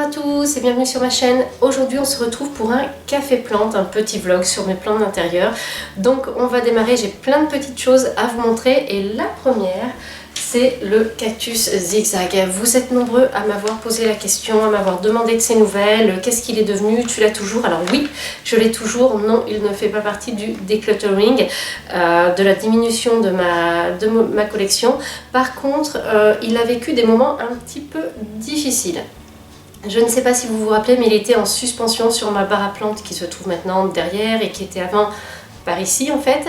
à tous et bienvenue sur ma chaîne. Aujourd'hui on se retrouve pour un café plante, un petit vlog sur mes plantes d'intérieur. Donc on va démarrer, j'ai plein de petites choses à vous montrer et la première c'est le cactus zigzag. Vous êtes nombreux à m'avoir posé la question, à m'avoir demandé de ses nouvelles, qu'est-ce qu'il est devenu, tu l'as toujours? Alors oui, je l'ai toujours, non il ne fait pas partie du decluttering, de la diminution de ma collection. Par contre il a vécu des moments un petit peu difficiles. Je ne sais pas si vous vous rappelez, mais il était en suspension sur ma barre à plantes qui se trouve maintenant derrière et qui était avant par ici en fait.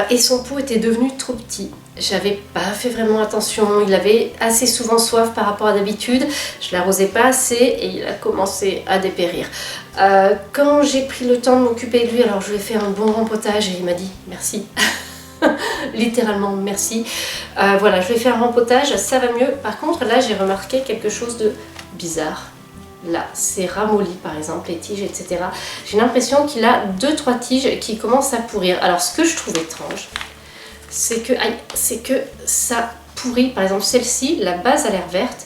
Et son pot était devenu trop petit. J'avais pas fait vraiment attention, il avait assez souvent soif par rapport à d'habitude, je l'arrosais pas assez et il a commencé à dépérir. Quand j'ai pris le temps de m'occuper de lui, alors je lui ai fait un bon rempotage et il m'a dit merci. Littéralement merci. Voilà, je vais faire un rempotage, ça va mieux. Par contre là j'ai remarqué quelque chose de bizarre. Là c'est ramolli par exemple, les tiges etc. J'ai l'impression qu'il a 2-3 tiges qui commencent à pourrir. Alors ce que je trouve étrange, c'est que ça pourrit. Par exemple celle-ci, la base a l'air verte,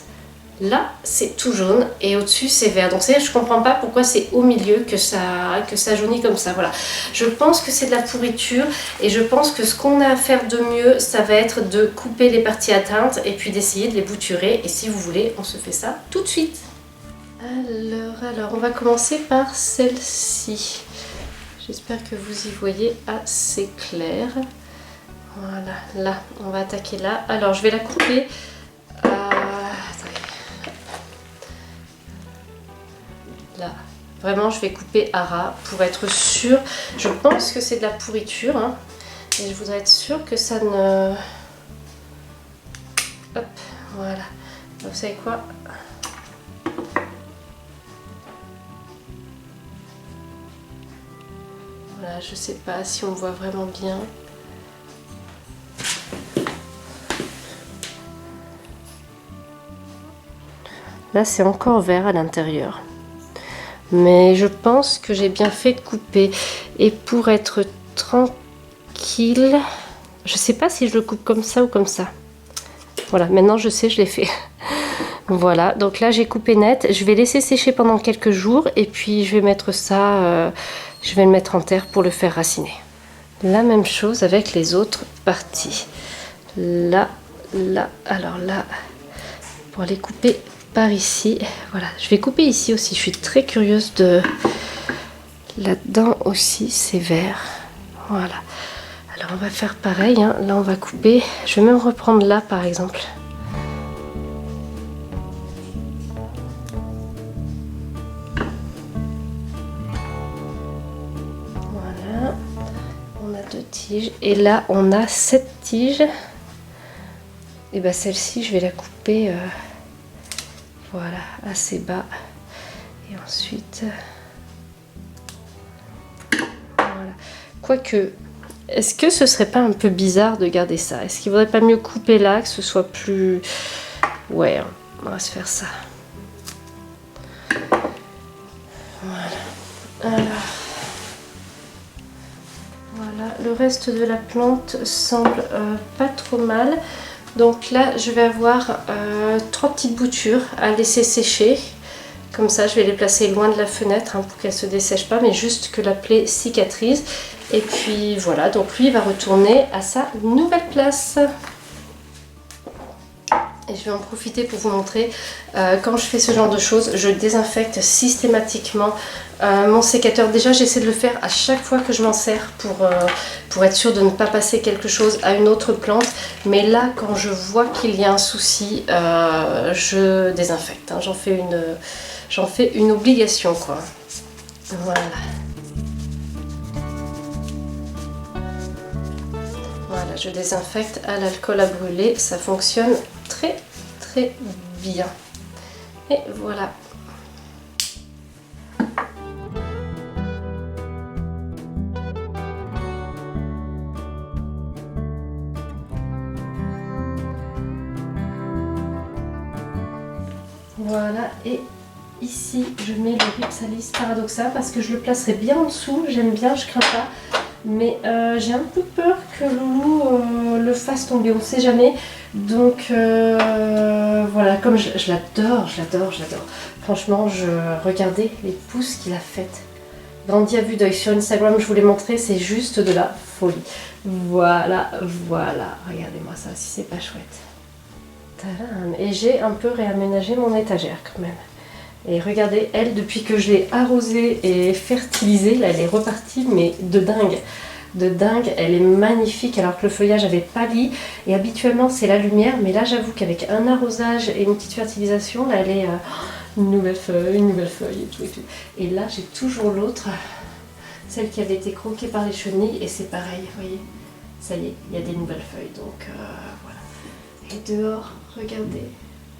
là c'est tout jaune et au-dessus c'est vert. Donc je comprends pas pourquoi c'est au milieu que ça jaunit comme ça. Voilà, je pense que c'est de la pourriture et je pense que ce qu'on a à faire de mieux, ça va être de couper les parties atteintes et puis d'essayer de les bouturer. Et si vous voulez, on se fait ça tout de suite. Alors on va commencer par celle-ci. J'espère que vous y voyez assez clair. Voilà, là, on va attaquer là. Alors, je vais la couper. Là, vraiment, je vais couper à ras pour être sûre. Je pense que c'est de la pourriture. Hein, et je voudrais être sûre que ça ne... Hop, voilà. Alors, vous savez quoi? Voilà, je sais pas si on voit vraiment bien. Là c'est encore vert à l'intérieur, mais je pense que j'ai bien fait de couper. Et pour être tranquille, je sais pas si je le coupe comme ça ou comme ça. Voilà, maintenant je sais, je l'ai fait. Voilà, donc là j'ai coupé net. Je vais laisser sécher pendant quelques jours et puis je vais mettre ça, je vais le mettre en terre pour le faire raciner. La même chose avec les autres parties. Là, alors là, pour les couper par ici, voilà, je vais couper ici aussi, je suis très curieuse de... Là-dedans aussi c'est vert, voilà. Alors on va faire pareil, hein. Là on va couper, je vais même reprendre là par exemple. Voilà, on a 2 tiges et là on a 7 tiges. Et bien celle-ci je vais la couper... voilà, assez bas. Et ensuite, voilà. Quoique, est-ce que ce serait pas un peu bizarre de garder ça? Est-ce qu'il vaudrait pas mieux couper là, que ce soit plus... Ouais, on va se faire ça. Voilà. Alors, voilà, le reste de la plante semble pas trop mal. Donc là je vais avoir 3 petites boutures à laisser sécher. Comme ça je vais les placer loin de la fenêtre hein, pour qu'elles ne se dessèchent pas, mais juste que la plaie cicatrise. Et puis voilà, donc lui il va retourner à sa nouvelle place. Et je vais en profiter pour vous montrer, quand je fais ce genre de choses, je désinfecte systématiquement mon sécateur. Déjà j'essaie de le faire à chaque fois que je m'en sers pour être sûre de ne pas passer quelque chose à une autre plante. Mais là quand je vois qu'il y a un souci, je désinfecte. Hein. J'en fais une obligation quoi. Voilà. Voilà, je désinfecte à l'alcool à brûler, ça fonctionne très bien. Et voilà. Voilà, et ici je mets le Ripsalis paradoxa parce que je le placerai bien en dessous, j'aime bien, je crains pas. Mais j'ai un peu peur que Loulou le fasse tomber, on ne sait jamais. Donc voilà, comme je l'adore. Franchement, regardez les pousses qu'il a faites. Grandy à vue d'œil sur Instagram, je vous l'ai montré, c'est juste de la folie. Voilà, regardez-moi ça, si c'est pas chouette. Tadam. Et j'ai un peu réaménagé mon étagère quand même. Et regardez, elle, depuis que je l'ai arrosée et fertilisée, là elle est repartie, mais de dingue. De dingue, elle est magnifique alors que le feuillage avait pâli et habituellement c'est la lumière, mais là j'avoue qu'avec un arrosage et une petite fertilisation, là elle est une nouvelle feuille et tout. Et là j'ai toujours l'autre, celle qui avait été croquée par les chenilles, et c'est pareil, vous voyez, ça y est, il y a des nouvelles feuilles, donc voilà. Et dehors, regardez,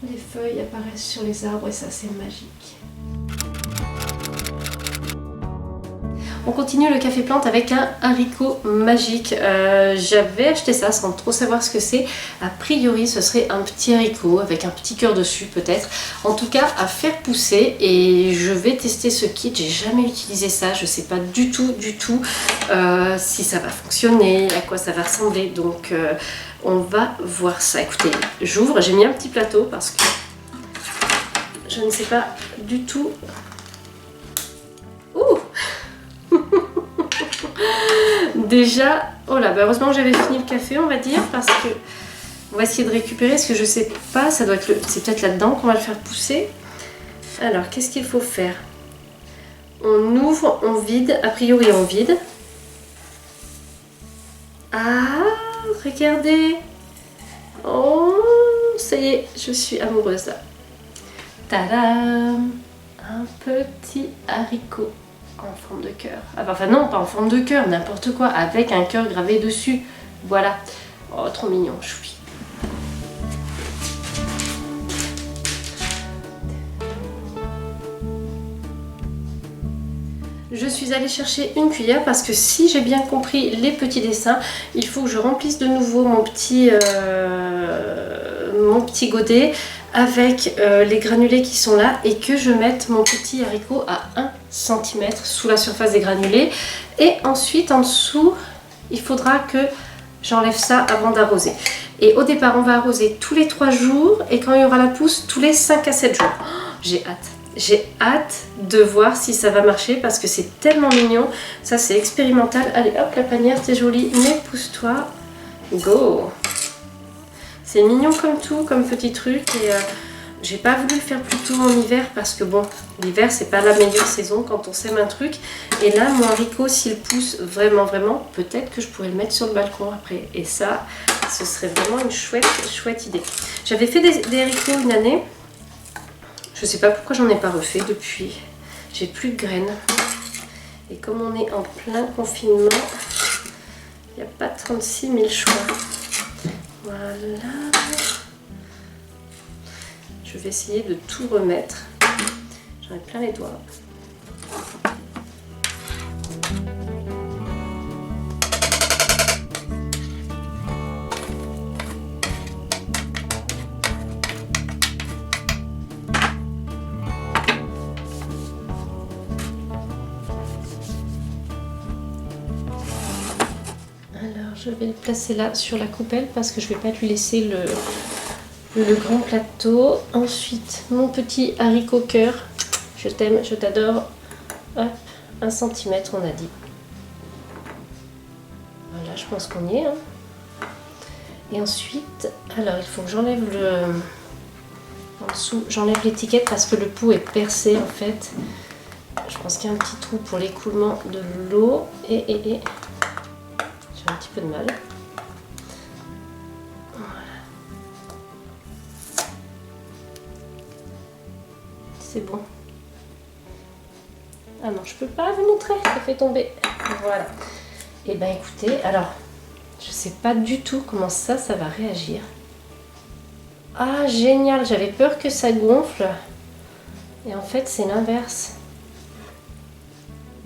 les feuilles apparaissent sur les arbres et ça c'est magique. On continue le café plante avec un haricot magique. J'avais acheté ça sans trop savoir ce que c'est. A priori, ce serait un petit haricot avec un petit cœur dessus peut-être. En tout cas, à faire pousser. Et je vais tester ce kit. J'ai jamais utilisé ça. Je sais pas du tout si ça va fonctionner, à quoi ça va ressembler. Donc, on va voir ça. Écoutez, j'ouvre. J'ai mis un petit plateau parce que je ne sais pas du tout. Ouh! Déjà, oh là, bah heureusement que j'avais fini le café, on va dire, parce que on va essayer de récupérer, parce que je sais pas, ça doit être c'est peut-être là-dedans qu'on va le faire pousser. Alors, qu'est-ce qu'il faut faire? On ouvre, on vide, a priori on vide. Ah, regardez! Oh, ça y est, je suis amoureuse là. Tadam! Un petit haricot en forme de cœur. Ah bah, enfin non, pas en forme de cœur, n'importe quoi, avec un cœur gravé dessus. Voilà. Oh, trop mignon, choupi. Je suis allée chercher une cuillère parce que si j'ai bien compris les petits dessins, il faut que je remplisse de nouveau mon petit godet avec les granulés qui sont là et que je mette mon petit haricot à 1 cm sous la surface des granulés. Et ensuite en dessous, il faudra que j'enlève ça avant d'arroser. Et au départ, on va arroser tous les 3 jours et quand il y aura la pousse, tous les 5 à 7 jours. Oh, j'ai hâte. J'ai hâte de voir si ça va marcher parce que c'est tellement mignon. Ça, c'est expérimental. Allez, hop, la panière, t'es jolie. Mais pousse-toi. Go! C'est mignon comme tout, comme petit truc. Et j'ai pas voulu le faire plus tôt en hiver parce que bon, l'hiver, c'est pas la meilleure saison quand on sème un truc. Et là, mon haricot, s'il pousse vraiment, peut-être que je pourrais le mettre sur le balcon après. Et ça, ce serait vraiment une chouette idée. J'avais fait des haricots une année. Je sais pas pourquoi j'en ai pas refait depuis. J'ai plus de graines. Et comme on est en plein confinement, il n'y a pas 36 000 choix. Voilà. Je vais essayer de tout remettre. J'en ai plein les doigts. Je vais le placer là sur la coupelle parce que je ne vais pas lui laisser le grand plateau. Ensuite, mon petit haricot cœur. Je t'aime, je t'adore. Hop, 1 cm on a dit. Voilà, je pense qu'on y est. Hein. Et ensuite, alors il faut que j'enlève en dessous, j'enlève l'étiquette parce que le pot est percé en fait. Je pense qu'il y a un petit trou pour l'écoulement de l'eau. Et j'ai un petit peu de mal. Voilà. C'est bon. Ah non, je peux pas vous montrer, ça fait tomber. Voilà. Et ben écoutez, alors, je sais pas du tout comment ça va réagir. Ah génial, j'avais peur que ça gonfle. Et en fait, c'est l'inverse.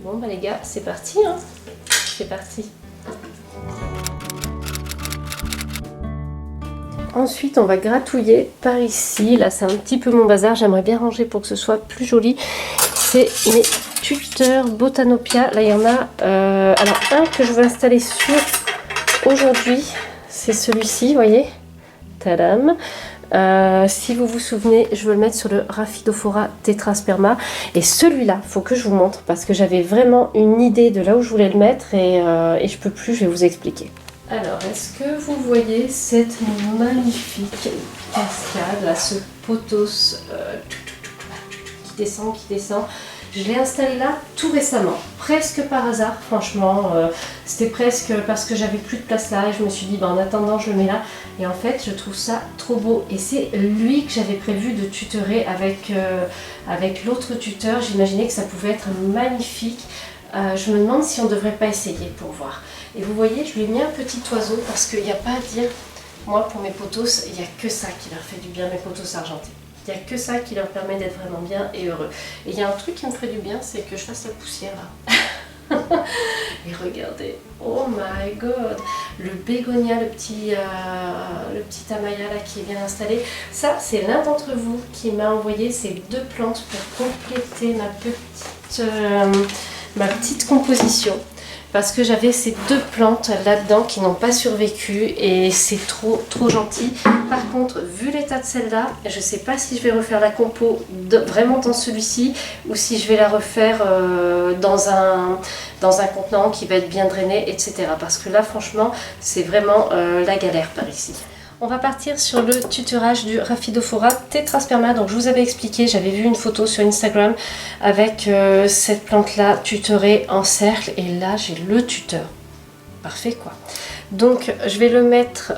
Bon bah les gars, c'est parti, hein. C'est parti. Ensuite, on va gratouiller par ici. Là, c'est un petit peu mon bazar. J'aimerais bien ranger pour que ce soit plus joli. C'est mes tuteurs Botanopia. Là, il y en a alors un que je vais installer sur aujourd'hui. C'est celui-ci, vous voyez. Tadam. Si vous vous souvenez, je veux le mettre sur le Rhaphidophora Tetrasperma. Et celui-là, il faut que je vous montre parce que j'avais vraiment une idée de là où je voulais le mettre et je peux plus, je vais vous expliquer. Alors, est-ce que vous voyez cette magnifique cascade, là, ce pothos qui descend, Je l'ai installé là tout récemment, presque par hasard, franchement. C'était presque parce que j'avais plus de place là et je me suis dit, en attendant, je le mets là. Et en fait, je trouve ça trop beau. Et c'est lui que j'avais prévu de tutorer avec l'autre tuteur. J'imaginais que ça pouvait être magnifique. Je me demande si on ne devrait pas essayer pour voir. Et vous voyez, je lui ai mis un petit oiseau parce qu'il n'y a pas à dire. Moi, pour mes pothos, il n'y a que ça qui leur fait du bien, mes pothos argentés. Il n'y a que ça qui leur permet d'être vraiment bien et heureux. Et il y a un truc qui me ferait du bien, c'est que je fasse la poussière là. Et regardez, oh my god, le bégonia, le petit amaya là qui est bien installé. Ça, c'est l'un d'entre vous qui m'a envoyé ces deux plantes pour compléter ma petite composition. Parce que j'avais ces deux plantes là-dedans qui n'ont pas survécu et c'est trop gentil. Par contre, vu l'état de celle-là, je ne sais pas si je vais refaire la compo vraiment dans celui-ci ou si je vais la refaire dans un contenant qui va être bien drainé, etc. Parce que là, franchement, c'est vraiment la galère par ici. On va partir sur le tutorage du Rhaphidophora Tetrasperma. Donc je vous avais expliqué, j'avais vu une photo sur Instagram avec cette plante-là tutorée en cercle. Et là, j'ai le tuteur. Parfait quoi. Donc je vais le mettre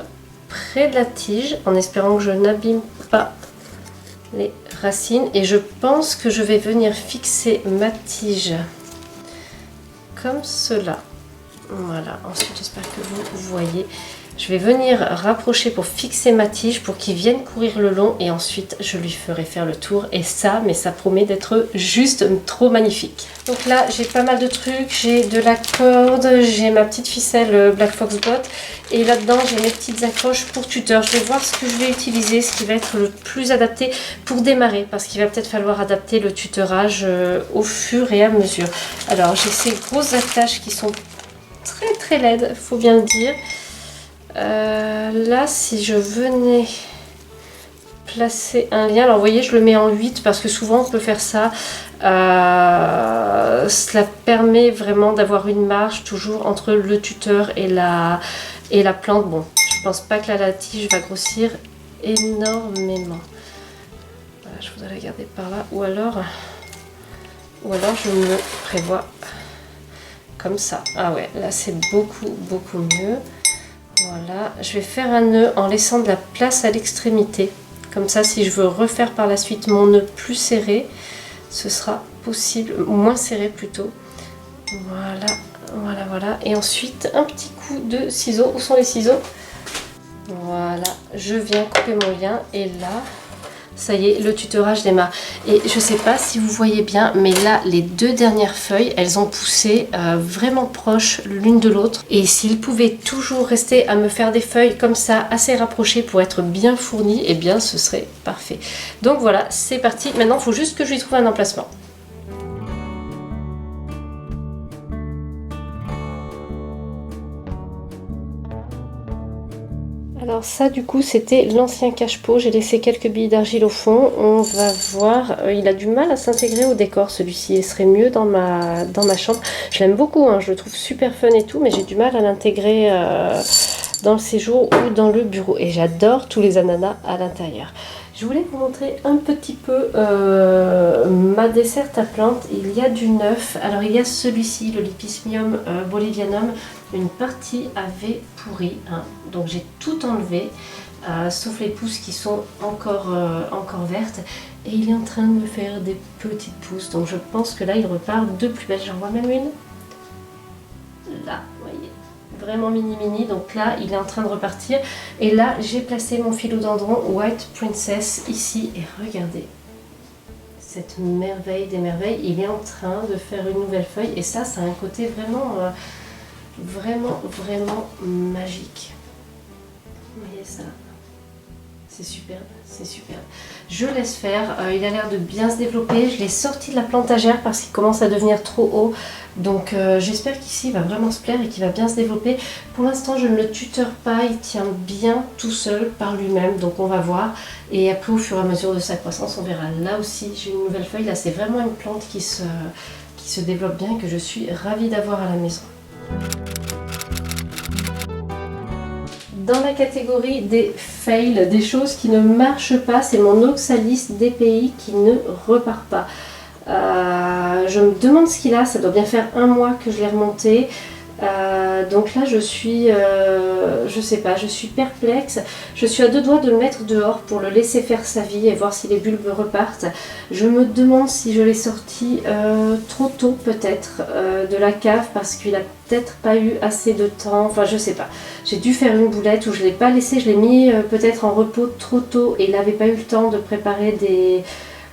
près de la tige en espérant que je n'abîme pas les racines. Et je pense que je vais venir fixer ma tige comme cela. Voilà, ensuite j'espère que vous voyez. Je vais venir rapprocher pour fixer ma tige pour qu'il vienne courir le long et ensuite je lui ferai faire le tour. Et ça, mais ça promet d'être juste trop magnifique. Donc là, j'ai pas mal de trucs. J'ai de la corde, j'ai ma petite ficelle Black Fox Bot. Et là-dedans, j'ai mes petites accroches pour tuteur. Je vais voir ce que je vais utiliser, ce qui va être le plus adapté pour démarrer. Parce qu'il va peut-être falloir adapter le tutorage au fur et à mesure. Alors, j'ai ces grosses attaches qui sont très laides, faut bien le dire. Là, si je venais placer un lien, alors vous voyez, je le mets en 8 parce que souvent on peut faire ça. Cela permet vraiment d'avoir une marge toujours entre le tuteur et la plante. Bon, je pense pas que là, la tige va grossir énormément. Voilà, je voudrais la garder par là. Ou alors je me prévois comme ça. Ah ouais, là c'est beaucoup mieux. Voilà, je vais faire un nœud en laissant de la place à l'extrémité. Comme ça, si je veux refaire par la suite mon nœud plus serré, ce sera possible, moins serré plutôt. Voilà. Et ensuite, un petit coup de ciseaux. Où sont les ciseaux? Voilà, je viens couper mon lien et là... Ça y est, le tutorage démarre. Et je ne sais pas si vous voyez bien, mais là, les deux dernières feuilles, elles ont poussé vraiment proches l'une de l'autre. Et s'il pouvait toujours rester à me faire des feuilles comme ça, assez rapprochées pour être bien fournies, eh bien, ce serait parfait. Donc voilà, c'est parti. Maintenant, il faut juste que je lui trouve un emplacement. Alors ça du coup c'était l'ancien cache-pot, j'ai laissé quelques billes d'argile au fond, on va voir, il a du mal à s'intégrer au décor celui-ci, il serait mieux dans ma chambre. Je l'aime beaucoup, hein, je le trouve super fun et tout, mais j'ai du mal à l'intégrer dans le séjour ou dans le bureau. Et j'adore tous les ananas à l'intérieur. Je voulais vous montrer un petit peu ma desserte à plantes. Il y a du neuf. Alors il y a celui-ci, le Lepismium bolivianum. Une partie avait pourri, hein. Donc j'ai tout enlevé, sauf les pousses qui sont encore vertes. Et il est en train de me faire des petites pousses. Donc je pense que là il repart de plus belle. J'en vois même une. Là, vous voyez. Vraiment mini. Donc là, il est en train de repartir. Et là, j'ai placé mon philodendron White Princess ici. Et regardez. Cette merveille des merveilles. Il est en train de faire une nouvelle feuille. Et ça a un côté vraiment... vraiment magique. Vous voyez ça? C'est superbe, c'est superbe. Je laisse faire, il a l'air de bien se développer. Je l'ai sorti de la plantagère parce qu'il commence à devenir trop haut. Donc j'espère qu'ici il va vraiment se plaire et qu'il va bien se développer. Pour l'instant je ne le tuteur pas, il tient bien tout seul par lui-même. Donc on va voir. Et après au fur et à mesure de sa croissance on verra. Là aussi j'ai une nouvelle feuille. Là c'est vraiment une plante qui se développe bien et que je suis ravie d'avoir à la maison. Dans la catégorie des fails, des choses qui ne marchent pas, c'est mon Oxalis DPI qui ne repart pas. Je me demande ce qu'il a, ça doit bien faire un mois que je l'ai remonté. Donc là je suis, je sais pas, je suis perplexe. Je suis à deux doigts de le mettre dehors pour le laisser faire sa vie et voir si les bulbes repartent. Je me demande si je l'ai sorti trop tôt peut-être de la cave parce qu'il a peut-être pas eu assez de temps, enfin je sais pas. J'ai dû faire une boulette où je l'ai pas laissé, je l'ai mis peut-être en repos trop tôt et il n'avait pas eu le temps de préparer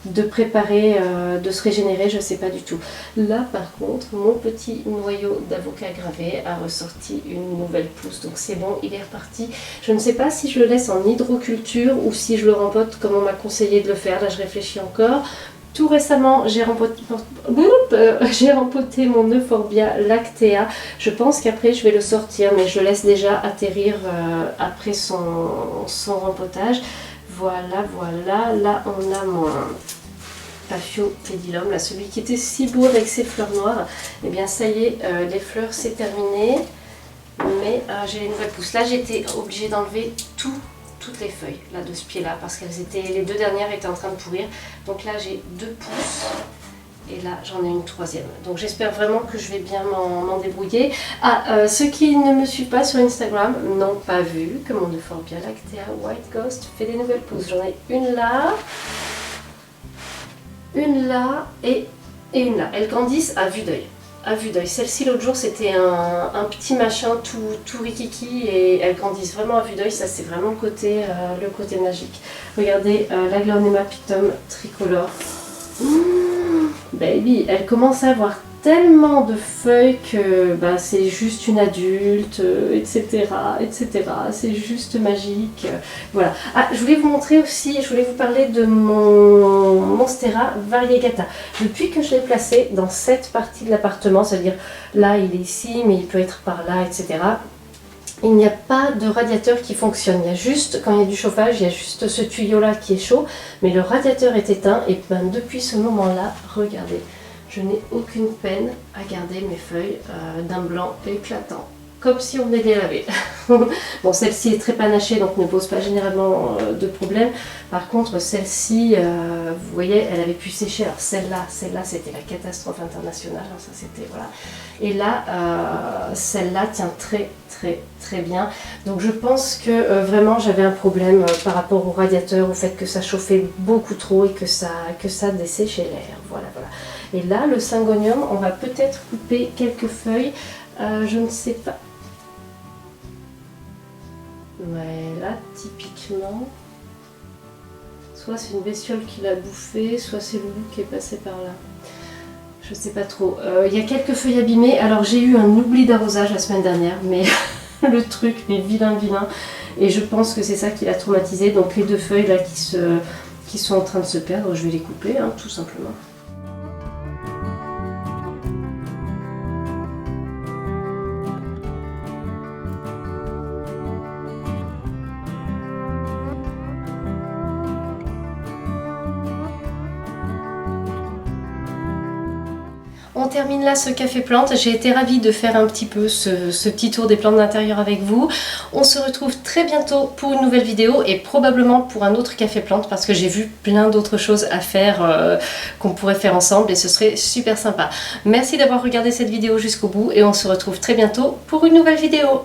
de se régénérer, je sais pas du tout. Là par contre mon petit noyau d'avocat gravé a ressorti une nouvelle pousse, donc c'est bon, il est reparti. Je ne sais pas si je le laisse en hydroculture ou si je le rempote comme on m'a conseillé de le faire, là je réfléchis encore. Tout récemment j'ai rempoté mon Euphorbia lactea. Je pense qu'après je vais le sortir mais je le laisse déjà atterrir après son rempotage. Voilà, voilà, là on a mon Paphiopedilum, là celui qui était si beau avec ses fleurs noires. Et bien ça y est, les fleurs c'est terminé, mais j'ai les nouvelles pousses. Là j'étais obligée d'enlever toutes les feuilles là, de ce pied là, parce que les deux dernières étaient en train de pourrir. Donc là j'ai 2 pousses. Et là j'en ai une troisième. Donc j'espère vraiment que je vais bien m'en débrouiller. Ah, ceux qui ne me suivent pas sur Instagram n'ont pas vu que mon Euphorbia lactea White Ghost fait des nouvelles pousses. J'en ai une là et une là. Elles grandissent à vue d'œil. À vue d'œil. Celle-ci l'autre jour c'était un petit machin tout rikiki et elles grandissent vraiment à vue d'œil. Ça c'est vraiment le côté magique. Regardez l'Aglaonema pictum tricolore. Baby, elle commence à avoir tellement de feuilles que bah, c'est juste une adulte, etc. etc. C'est juste magique. Voilà. Ah, je voulais vous montrer aussi, je voulais vous parler de mon Monstera variegata. Depuis que je l'ai placé dans cette partie de l'appartement, c'est-à-dire là il est ici, mais il peut être par là, etc. Il n'y a pas de radiateur qui fonctionne, il y a juste, quand il y a du chauffage, il y a juste ce tuyau là qui est chaud, mais le radiateur est éteint et ben, depuis ce moment là, regardez, je n'ai aucune peine à garder mes feuilles d'un blanc éclatant, comme si on venait de les laver. Bon, celle-ci est très panachée donc ne pose pas généralement de problème. Par contre celle-ci, vous voyez, elle avait pu sécher. Alors celle-là c'était la catastrophe internationale, hein, ça c'était voilà. Et là, celle-là tient très bien. Donc je pense que vraiment j'avais un problème par rapport au radiateur, au fait que ça chauffait beaucoup trop et que ça desséchait l'air. Voilà. Et là, le Syngonium, on va peut-être couper quelques feuilles. Je ne sais pas. Ouais, là, typiquement, soit c'est une bestiole qui l'a bouffé, soit c'est le loup qui est passé par là. Je sais pas trop. Il y a quelques feuilles abîmées. Alors, j'ai eu un oubli d'arrosage la semaine dernière, mais le truc, mais vilain. Et je pense que c'est ça qui l'a traumatisé. Donc, les 2 feuilles là qui sont en train de se perdre, je vais les couper, hein, tout simplement. On termine là ce café plante. J'ai été ravie de faire un petit peu ce petit tour des plantes d'intérieur avec vous. On se retrouve très bientôt pour une nouvelle vidéo et probablement pour un autre café plante parce que j'ai vu plein d'autres choses à faire qu'on pourrait faire ensemble et ce serait super sympa. Merci d'avoir regardé cette vidéo jusqu'au bout et on se retrouve très bientôt pour une nouvelle vidéo.